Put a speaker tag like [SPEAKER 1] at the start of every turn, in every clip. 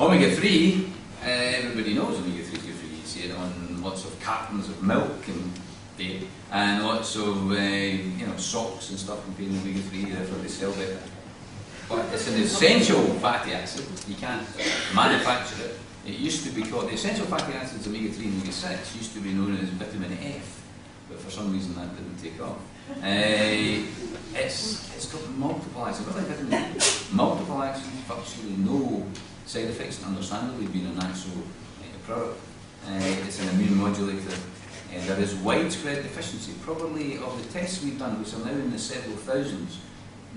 [SPEAKER 1] Omega-3, everybody knows omega-3 is good for you. You see it on lots of cartons of milk and dairy, and lots of socks and stuff containing omega-3, therefore they sell better. But it's an essential fatty acid. You can't manufacture it. It used to be called, the essential fatty acids, omega-3 and omega-6, used to be known as vitamin F, but for some reason that didn't take off. It's got multiple actions, not like vitamin D, multiple actions, virtually no side effects, understandably being a natural product. It's an immune modulator. There is widespread deficiency. Probably of the tests we've done, which are now in the several thousands,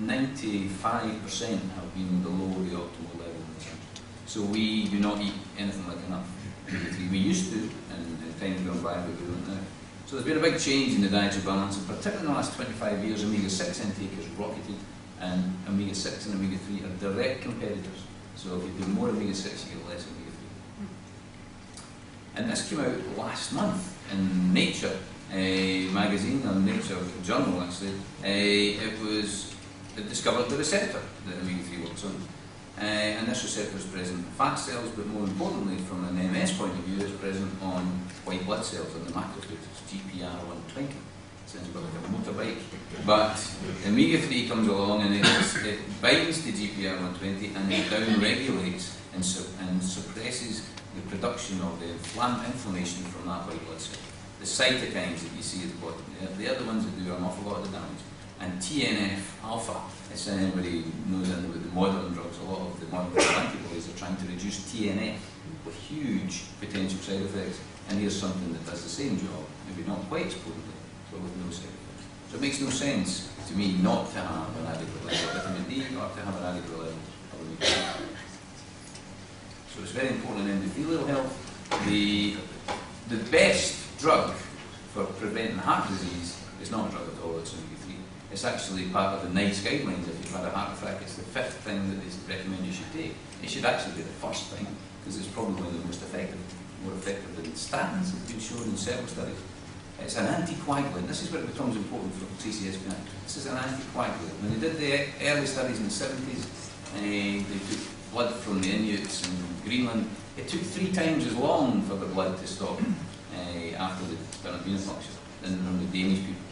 [SPEAKER 1] 95% have been below the optimal level in the country. So we do not eat anything like enough omega-3. We used to, and in times gone by, but we don't now. So there's been a big change in the dietary balance, and particularly in the last 25 years, omega-6 intake has rocketed, and omega-6 and omega-3 are direct competitors. So if you do more omega-6, you get less omega-3. And this came out last month in Nature magazine, or Nature journal actually. It discovered the receptor that omega-3 works on. And this receptor is present in fat cells, but more importantly, from an MS point of view, it's present on white blood cells and the macrophages, GPR120. Sounds a bit like a motorbike. But omega-3 comes along and it binds to GPR120 and it down-regulates and suppresses the production of the inflammation from that white blood cell. The cytokines that you see at the bottom, they're the ones that do an awful lot of the damage. And TNF-alpha, as anybody knows anything about the modern drugs, a lot of the modern antibodies are trying to reduce TNF with huge potential side effects. And here's something that does the same job, maybe not quite as potently, but with no side effects. So it makes no sense to me not to have an adequate level of vitamin D or to have an adequate level of omega-3. So it's very important in endothelial health. The best drug for preventing heart disease is not a drug at all, it's omega-3. It's actually part of the NICE guidelines. If you've had a heart attack, it's the 5th thing that they recommend you should take. It should actually be the 1st thing, because it's probably one of the most effective, more effective than statins, have been shown in several studies. It's an anticoagulant. This is where it becomes important for CCSP9. This is an anticoagulant. When they did the early studies in the 70s, they took blood from the Inuits in Greenland. It took 3 times as long for the blood to stop after they'd done a venopuncture than from the Danish people.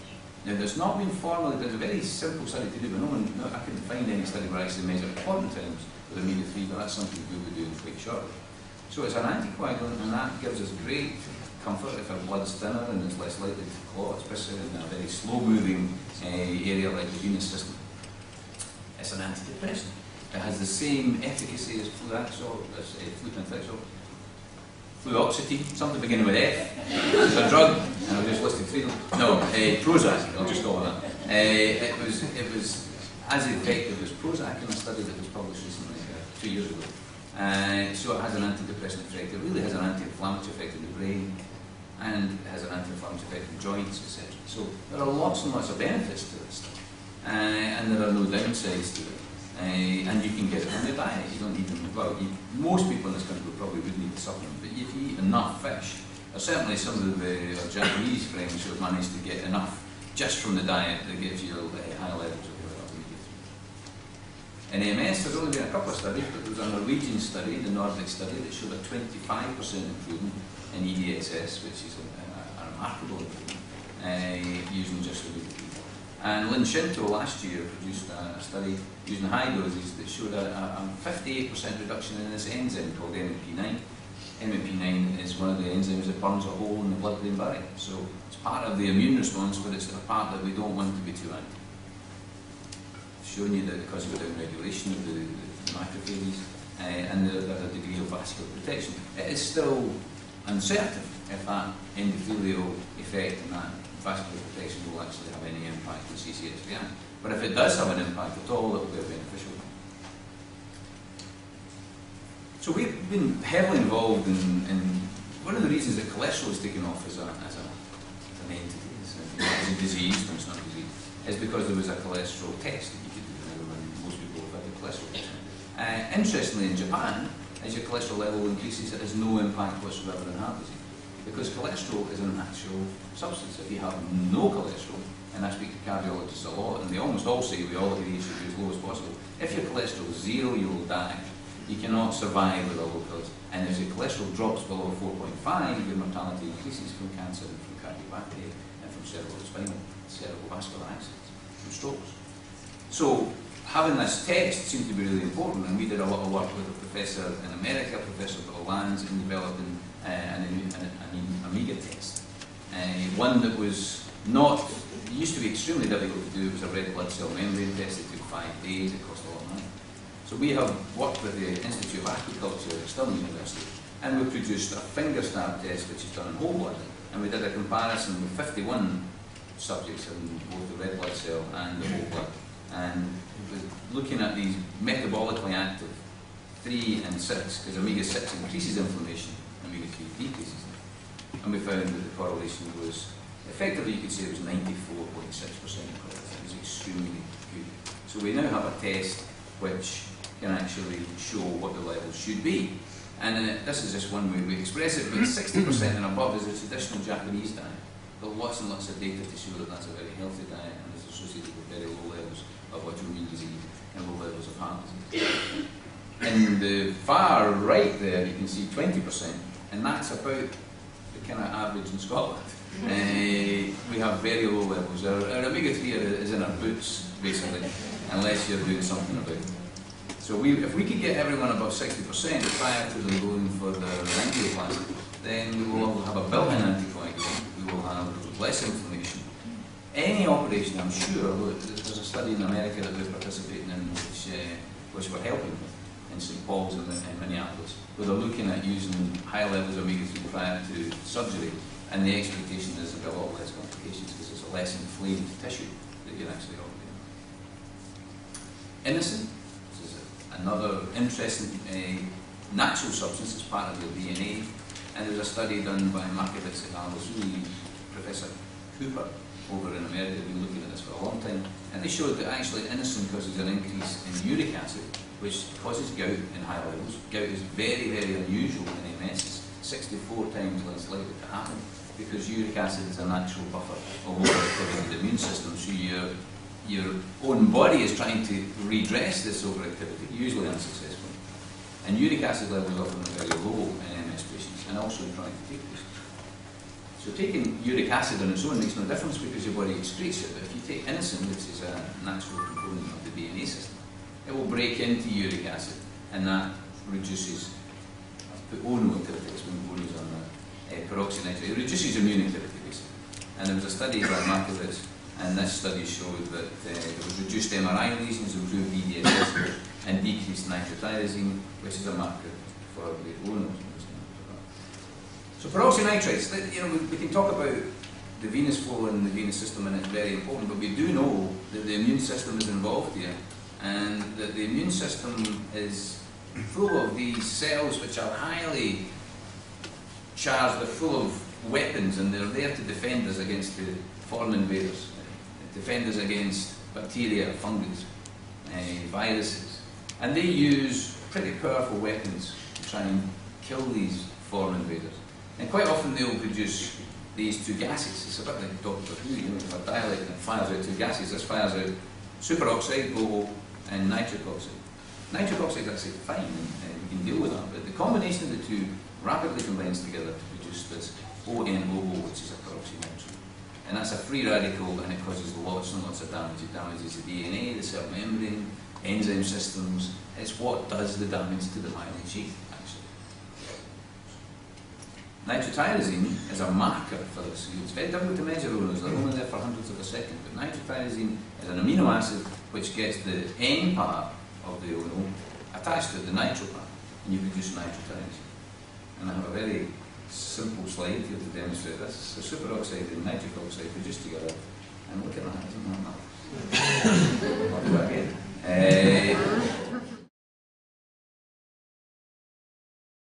[SPEAKER 1] Now, there's not been formally, there's a very simple study to do, but I couldn't find any study where I actually measured clotting times with omega-3, but that's something we'll be doing quite shortly. So it's an anticoagulant, and that gives us great comfort if our blood's thinner and it's less likely to clot, especially in a very slow-moving area like the venous system. It's an antidepressant. It has the same efficacy as fluoxetine, fluoxetine, something beginning with F. It's a drug, and I've just listed 3 of them. No, Prozac, I'll just call it that. It was as effective as Prozac in a study that was published recently, 2 years ago. So it has an antidepressant effect. It really has an anti-inflammatory effect in the brain, and it has an anti-inflammatory effect in joints, etc. So there are lots and lots of benefits to this stuff, and there are no downsides to it. And you can get it on your diet. You don't need them. Well, most people in this country probably would need a supplement, but if you eat enough fish, there's certainly some of our Japanese friends who have managed to get enough just from the diet that gives you high levels of omega-3. In MS, there's only been a couple of studies, but there was a Norwegian study, the Nordic study, that showed a 25% improvement in EDSS, which is a remarkable improvement, using just omega-3. And Lin Shinto last year produced a study using high doses that showed a 58% reduction in this enzyme called MMP9. MMP9 is one of the enzymes that burns a hole in the blood-brain barrier. So it's part of the immune response, but it's a part that we don't want to be too active. Showing you that because of the downregulation of the macrophages and there's a degree of vascular protection. It is still uncertain if that endothelial effect and that vascular protection will actually have any impact on CCSP9. But if it does have an impact at all, it will be a beneficial one. So we've been heavily involved in one of the reasons that cholesterol is taken off as an entity, as a disease, but it's not a disease, is because there was a cholesterol test that you could do when most people have had a cholesterol test. Interestingly, in Japan, as your cholesterol level increases, it has no impact whatsoever on heart disease. Because cholesterol is an actual substance. If you have no cholesterol, and I speak to cardiologists a lot, and they almost all say we all agree you should be as low as possible. If your cholesterol is 0, you will die. you cannot survive with a low cholesterol. And as your cholesterol drops below 4.5, your mortality increases from cancer and from cardiomyopathy and from cerebrovascular accidents, from strokes. So having this test seemed to be really important, and we did a lot of work with a professor in America, Professor Bill Lands, in developing an Amiga test. One that was not, it used to be extremely difficult to do. It was a red blood cell membrane test. It took 5 days. It cost a lot of money. So we have worked with the Institute of Agriculture at Stirling University, and we produced a finger stab test which is done in whole blood. And we did a comparison with 51 subjects in both the red blood cell and the whole blood. And looking at these metabolically active 3 and 6, because omega-6 increases inflammation, omega-3 decreases it. And we found that the correlation was, effectively you could say it was 94.6% correlation. It was extremely good. So we now have a test which can actually show what the levels should be. And this is just one way we express it, but 60% and above is a traditional Japanese diet. There are lots and lots of data to show that that's a very healthy diet and is associated with very low levels of autoimmune disease and low levels of heart disease. In the far right there, you can see 20%, and that's about the kind of average in Scotland. We have very low levels. Our omega-3 is in our boots, basically, unless you're doing something about it. So if we could get everyone above 60% prior to them going for the angioplasty, then we will have a built-in anticoagulant, we will have less inflammation. Any operation, I'm sure, there's a study in America that we're participating in which we're helping with in St. Paul's in Minneapolis, where they're looking at using high levels of omega-3 prior to surgery, and the expectation is there'll be a lot less complications because it's a less inflamed tissue that you're actually operating. Inosine. Another interesting natural substance as part of your DNA, and there was a study done by Markovitz and Al-Rasuli, Professor Cooper over in America, who've been looking at this for a long time, and they showed that actually inosine causes an increase in uric acid, which causes gout in high levels. Gout is very, very unusual in MS. It's 64 times less likely to happen because uric acid is a natural buffer of overactivity of the immune system, so your own body is trying to redress this overactivity, usually unsuccessfully. And uric acid levels are often very low in MS patients and also in chronic fatigue patients. So taking uric acid on its own makes no difference because your body excretes it, but if you take inosine, which is a natural component of the DNA system, it will break into uric acid, and that reduces ono activity, when is on the peroxynitrate. It reduces immune activity, basically. And there was a study by Markovitz, and this study showed that there was reduced MRI lesions, improved EDSS scores, and decreased nitrotyrosine, which is a marker for the ono. So peroxynitrates, we can talk about the venous flow and the venous system, and it's very important, but we do know that the immune system is involved here, and that the immune system is full of these cells which are highly charged, they're full of weapons, and they're there to defend us against the foreign invaders, defend us against bacteria, fungus, viruses, and they use pretty powerful weapons to try and kill these foreign invaders. And quite often they'll produce these two gases. It's a bit like Doctor Who, if a dialect and it fires out two gases, this fires out superoxide, OO, and nitric oxide. Nitric oxide is actually fine, and we can deal with that, but the combination of the two rapidly combines together to produce this ONOO, which is a peroxynitrate. And that's a free radical, and it causes lots and lots of damage. It damages the DNA, the cell membrane, enzyme systems. It's what does the damage to the myelin sheath, actually. Nitrotyrosine is a marker for this. It's very difficult to measure ONOs. They're only there for hundredths of a second. But nitrotyrosine is an amino acid which gets the N part of the ono attached to the nitro part, and you produce nitrotyrosine. And I have a very simple slide here to demonstrate this. So superoxide and nitric oxide produced together, and look at that, isn't that nice? I'll do that again.